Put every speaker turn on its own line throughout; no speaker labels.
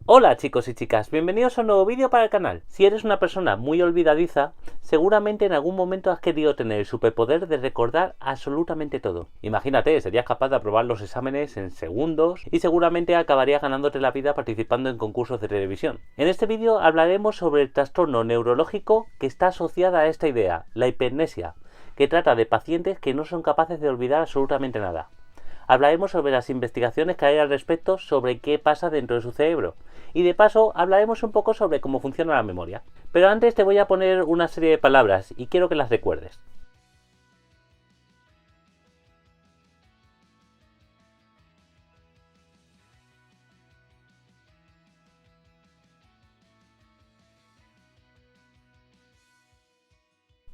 Hola chicos y chicas, bienvenidos a un nuevo vídeo para el canal. Si eres una persona muy olvidadiza, seguramente en algún momento has querido tener el superpoder de recordar absolutamente todo. Imagínate, serías capaz de aprobar los exámenes en segundos y seguramente acabarías ganándote la vida participando en concursos de televisión. En este vídeo hablaremos sobre el trastorno neurológico que está asociado a esta idea, la hipermnesia, que trata de pacientes que no son capaces de olvidar absolutamente nada. Hablaremos sobre las investigaciones que hay al respecto sobre qué pasa dentro de su cerebro. Y de paso hablaremos un poco sobre cómo funciona la memoria. Pero antes te voy a poner una serie de palabras y quiero que las recuerdes.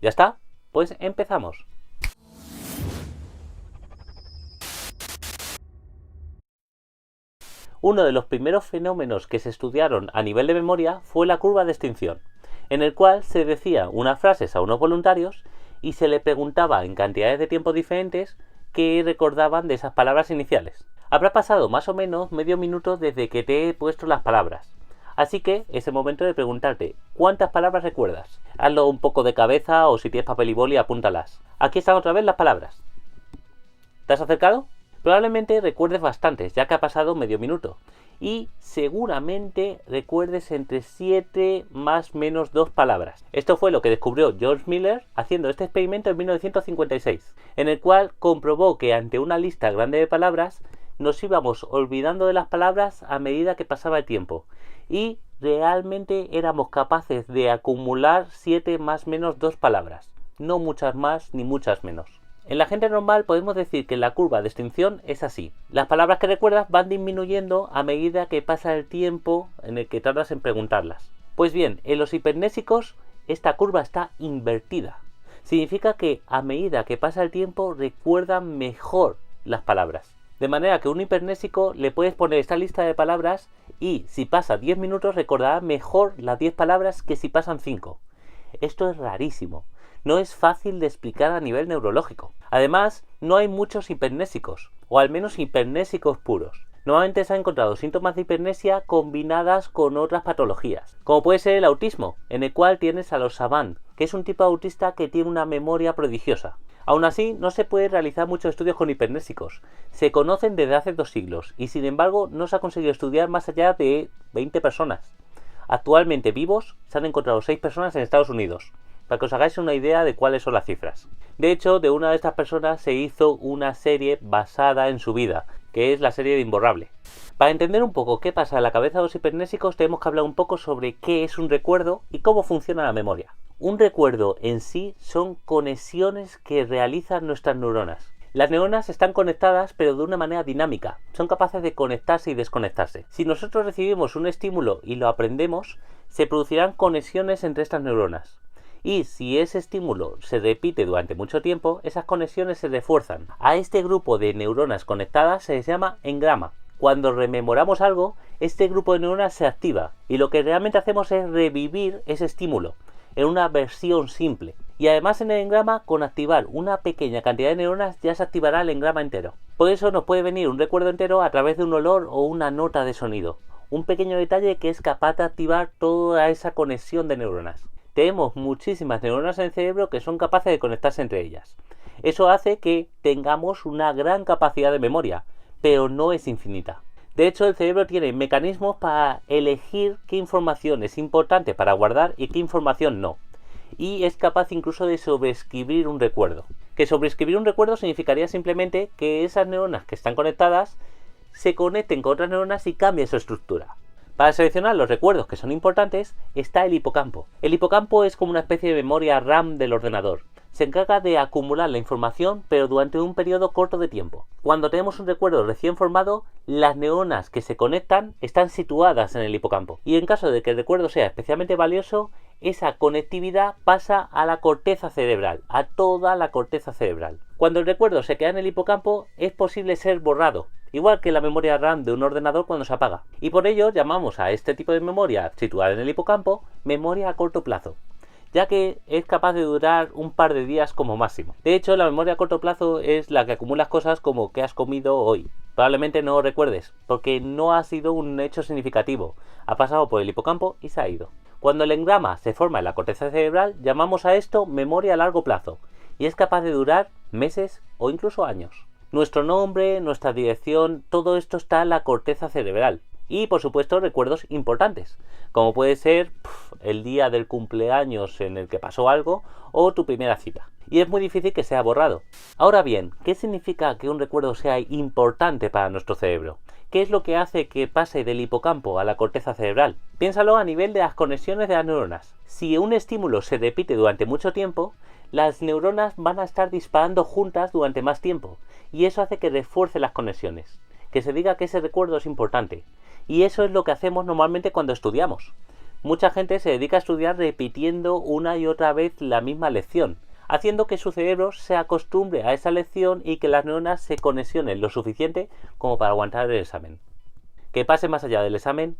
¿Ya está? Pues empezamos. Uno de los primeros fenómenos que se estudiaron a nivel de memoria fue la curva de extinción, en el cual se decía unas frases a unos voluntarios y se le preguntaba en cantidades de tiempo diferentes qué recordaban de esas palabras iniciales. Habrá pasado más o menos medio minuto desde que te he puesto las palabras. Así que es el momento de preguntarte, ¿cuántas palabras recuerdas? Hazlo un poco de cabeza o si tienes papel y boli, apúntalas. Aquí están otra vez las palabras. ¿Te has acercado? Probablemente recuerdes bastantes, ya que ha pasado medio minuto. Y seguramente recuerdes entre 7 más menos 2 palabras. Esto fue lo que descubrió George Miller haciendo este experimento en 1956, en el cual comprobó que ante una lista grande de palabras nos íbamos olvidando de las palabras a medida que pasaba el tiempo. Y realmente éramos capaces de acumular 7 más menos 2 palabras. No muchas más ni muchas menos. En la gente normal podemos decir que la curva de extinción es así. Las palabras que recuerdas van disminuyendo a medida que pasa el tiempo en el que tardas en preguntarlas. Pues bien, en los hipermnésicos esta curva está invertida. Significa que a medida que pasa el tiempo recuerdan mejor las palabras. De manera que a un hipermnésico le puedes poner esta lista de palabras y si pasa 10 minutos recordará mejor las 10 palabras que si pasan 5. Esto es rarísimo. No es fácil de explicar a nivel neurológico. Además, no hay muchos hipermnésicos, o al menos hipermnésicos puros. Normalmente se han encontrado síntomas de hipermnesia combinadas con otras patologías, como puede ser el autismo, en el cual tienes a los Savant, que es un tipo de autista que tiene una memoria prodigiosa. Aún así, no se puede realizar muchos estudios con hipermnésicos. Se conocen desde hace 2 siglos, y sin embargo no se ha conseguido estudiar más allá de 20 personas. Actualmente vivos se han encontrado 6 personas en Estados Unidos, para que os hagáis una idea de cuáles son las cifras. De hecho, de una de estas personas se hizo una serie basada en su vida, que es la serie de Imborrable. Para entender un poco qué pasa en la cabeza de los hipermnésicos, tenemos que hablar un poco sobre qué es un recuerdo y cómo funciona la memoria. Un recuerdo en sí son conexiones que realizan nuestras neuronas. Las neuronas están conectadas pero de una manera dinámica, son capaces de conectarse y desconectarse. Si nosotros recibimos un estímulo y lo aprendemos, se producirán conexiones entre estas neuronas. Y si ese estímulo se repite durante mucho tiempo, esas conexiones se refuerzan. A este grupo de neuronas conectadas se les llama engrama. Cuando rememoramos algo, este grupo de neuronas se activa y lo que realmente hacemos es revivir ese estímulo en una versión simple. Y además en el engrama, con activar una pequeña cantidad de neuronas ya se activará el engrama entero. Por eso nos puede venir un recuerdo entero a través de un olor o una nota de sonido. Un pequeño detalle que es capaz de activar toda esa conexión de neuronas. Tenemos muchísimas neuronas en el cerebro que son capaces de conectarse entre ellas. Eso hace que tengamos una gran capacidad de memoria, pero no es infinita. De hecho, el cerebro tiene mecanismos para elegir qué información es importante para guardar y qué información no. Y es capaz incluso de sobreescribir un recuerdo. Que sobreescribir un recuerdo significaría simplemente que esas neuronas que están conectadas se conecten con otras neuronas y cambien su estructura. Para seleccionar los recuerdos que son importantes está el hipocampo. El hipocampo es como una especie de memoria RAM del ordenador. Se encarga de acumular la información pero durante un periodo corto de tiempo. Cuando tenemos un recuerdo recién formado, las neuronas que se conectan están situadas en el hipocampo. Y en caso de que el recuerdo sea especialmente valioso, esa conectividad pasa a la corteza cerebral, a toda la corteza cerebral. Cuando el recuerdo se queda en el hipocampo, es posible ser borrado, igual que la memoria RAM de un ordenador cuando se apaga. Y por ello llamamos a este tipo de memoria situada en el hipocampo memoria a corto plazo. ya que es capaz de durar un par de días como máximo. De hecho, la memoria a corto plazo es la que acumulas cosas como qué has comido hoy. Probablemente no lo recuerdes, porque no ha sido un hecho significativo. Ha pasado por el hipocampo y se ha ido. Cuando el engrama se forma en la corteza cerebral, llamamos a esto memoria a largo plazo, y es capaz de durar meses o incluso años. Nuestro nombre, nuestra dirección, todo esto está en la corteza cerebral. Y por supuesto recuerdos importantes, como puede ser el día del cumpleaños en el que pasó algo o tu primera cita. Y es muy difícil que sea borrado. Ahora bien, ¿qué significa que un recuerdo sea importante para nuestro cerebro? ¿Qué es lo que hace que pase del hipocampo a la corteza cerebral? Piénsalo a nivel de las conexiones de las neuronas. Si un estímulo se repite durante mucho tiempo, las neuronas van a estar disparando juntas durante más tiempo, y eso hace que refuerce las conexiones, que se diga que ese recuerdo es importante. Y eso es lo que hacemos normalmente cuando estudiamos. Mucha gente se dedica a estudiar repitiendo una y otra vez la misma lección, haciendo que su cerebro se acostumbre a esa lección y que las neuronas se conexionen lo suficiente como para aguantar el examen. Que pase más allá del examen,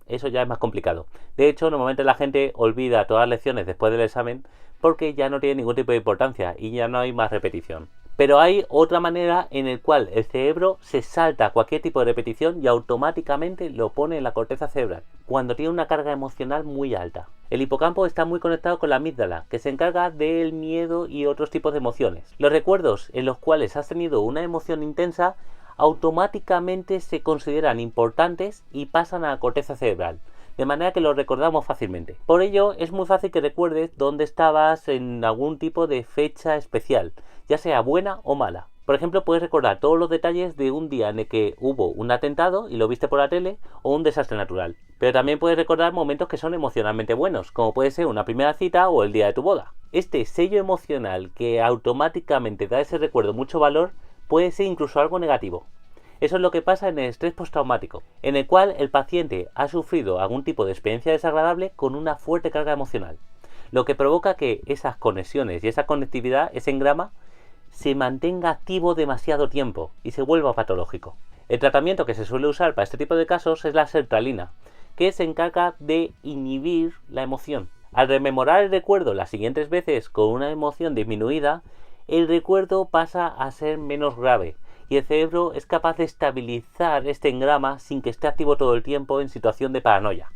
eso ya es más complicado. De hecho, normalmente la gente olvida todas las lecciones después del examen porque ya no tiene ningún tipo de importancia y ya no hay más repetición. Pero hay otra manera en la cual el cerebro se salta cualquier tipo de repetición y automáticamente lo pone en la corteza cerebral, cuando tiene una carga emocional muy alta. El hipocampo está muy conectado con la amígdala, que se encarga del miedo y otros tipos de emociones. Los recuerdos en los cuales has tenido una emoción intensa automáticamente se consideran importantes y pasan a la corteza cerebral, de manera que lo recordamos fácilmente. Por ello es muy fácil que recuerdes dónde estabas en algún tipo de fecha especial, ya sea buena o mala. Por ejemplo, puedes recordar todos los detalles de un día en el que hubo un atentado y lo viste por la tele, o un desastre natural. Pero también puedes recordar momentos que son emocionalmente buenos, como puede ser una primera cita o el día de tu boda. Este sello emocional que automáticamente da ese recuerdo mucho valor puede ser incluso algo negativo. Eso es lo que pasa en el estrés postraumático, en el cual el paciente ha sufrido algún tipo de experiencia desagradable con una fuerte carga emocional, lo que provoca que esas conexiones y esa conectividad, ese engrama, se mantenga activo demasiado tiempo y se vuelva patológico. El tratamiento que se suele usar para este tipo de casos es la sertralina, que se encarga de inhibir la emoción. Al rememorar el recuerdo las siguientes veces con una emoción disminuida, el recuerdo pasa a ser menos grave y el cerebro es capaz de estabilizar este engrama sin que esté activo todo el tiempo en situación de paranoia.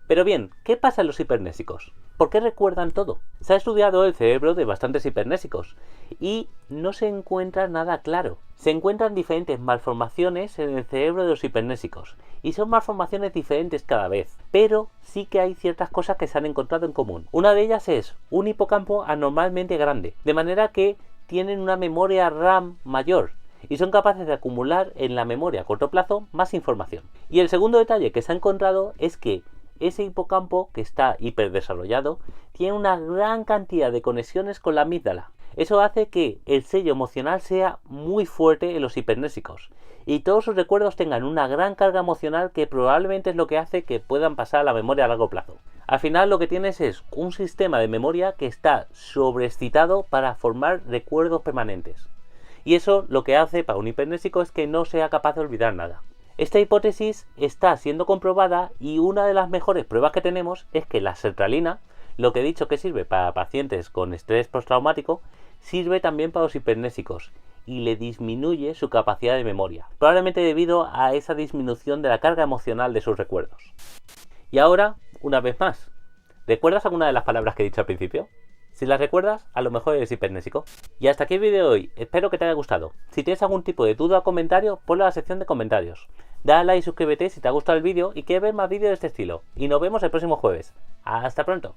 Pero bien, ¿qué pasa en los hipernésicos? ¿Por qué recuerdan todo? Se ha estudiado el cerebro de bastantes hipernésicos y no se encuentra nada claro. Se encuentran diferentes malformaciones en el cerebro de los hipernésicos y son malformaciones diferentes cada vez, pero sí que hay ciertas cosas que se han encontrado en común. Una de ellas es un hipocampo anormalmente grande, de manera que tienen una memoria RAM mayor y son capaces de acumular en la memoria a corto plazo más información. Y el segundo detalle que se ha encontrado es que ese hipocampo, que está hiperdesarrollado, tiene una gran cantidad de conexiones con la amígdala. Eso hace que el sello emocional sea muy fuerte en los hipernésicos y todos sus recuerdos tengan una gran carga emocional que probablemente es lo que hace que puedan pasar a la memoria a largo plazo. Al final lo que tienes es un sistema de memoria que está sobreexcitado para formar recuerdos permanentes. Y eso lo que hace para un hipernésico es que no sea capaz de olvidar nada. Esta hipótesis está siendo comprobada y una de las mejores pruebas que tenemos es que la sertralina, lo que he dicho que sirve para pacientes con estrés postraumático, sirve también para los hipernésicos y le disminuye su capacidad de memoria, probablemente debido a esa disminución de la carga emocional de sus recuerdos. Y ahora, una vez más, ¿recuerdas alguna de las palabras que he dicho al principio? Si las recuerdas, a lo mejor eres hipernésico. Y hasta aquí el vídeo de hoy, espero que te haya gustado. Si tienes algún tipo de duda o comentario, ponlo en la sección de comentarios. Dale like y suscríbete si te ha gustado el vídeo y quieres ver más vídeos de este estilo. Y nos vemos el próximo jueves. ¡Hasta pronto!